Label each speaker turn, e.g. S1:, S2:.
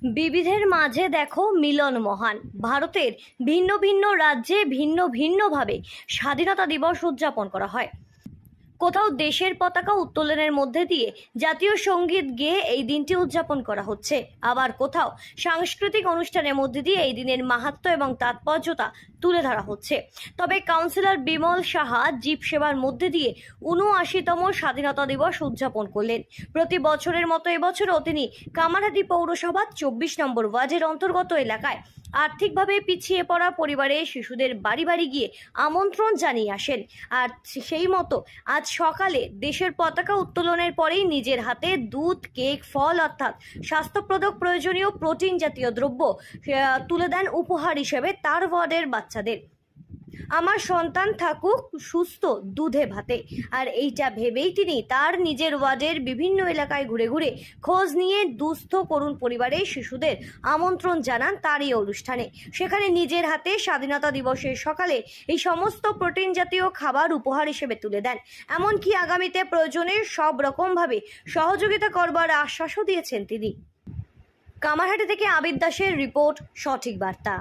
S1: বিবিধের মাঝে দেখো মিলন মহান। ভারতের ভিন্ন ভিন্ন রাজ্যে ভিন্ন ভিন্নভাবে স্বাধীনতা দিবস উদযাপন করা হয়। কোথাও দেশের পতাকা উত্তোলনের মধ্যে দিয়ে জাতীয় সঙ্গীত গেয়ে এই দিনটি উদযাপন করা হচ্ছে, আবার কোথাও সাংস্কৃতিক অনুষ্ঠানের মধ্যে দিয়ে এই দিনের মাহাত্ম্য এবং তাৎপর্যতা তুলে ধরা হচ্ছে। তবে কাউন্সিলর বিমল সাহা জীব সেবার মধ্যে দিয়ে ৭৯তম স্বাধীনতা দিবস উদযাপন করলেন। প্রতি বছরের মতো এবছরও তিনি কামারহাটি পৌরসভার ২৪ নম্বর ওয়ার্ডের অন্তর্গত এলাকায় আর্থিকভাবে পিছিয়ে পড়া পরিবারের শিশুদের বাড়ি বাড়ি গিয়ে আমন্ত্রণ জানিয়ে আসেন। আর সেই মতো আজ সকালে দেশের পতাকা উত্তোলনের পরেই নিজের হাতে দুধ, কেক, ফল অর্থাৎ স্বাস্থ্যপ্রদক প্রয়োজনীয় প্রোটিন জাতীয় দ্রব্য তুলে দেন উপহার হিসেবে তার ওয়ার্ডের বাচ্চাদের। আমার সন্তান থাকুক সুস্থ দুধে ভাতে। আর এইটা ভেবেই তিনি তার নিজের ওয়ার্ডের বিভিন্ন এলাকায় ঘুরে ঘুরে খোঁজ নিয়ে দুস্থ করুণ পরিবারের শিশুদের আমন্ত্রণ জানান তার এই অনুষ্ঠানে। সেখানে নিজের হাতে স্বাধীনতা দিবসের সকালে এই সমস্ত প্রোটিন জাতীয় খাবার উপহার হিসেবে তুলে দেন। এমনকি আগামীতে প্রয়োজনে সব রকমভাবে সহযোগিতা করবার আশ্বাসও দিয়েছেন তিনি। কামারহাটি থেকে আবিদ দাসের রিপোর্ট, সঠিক বার্তা।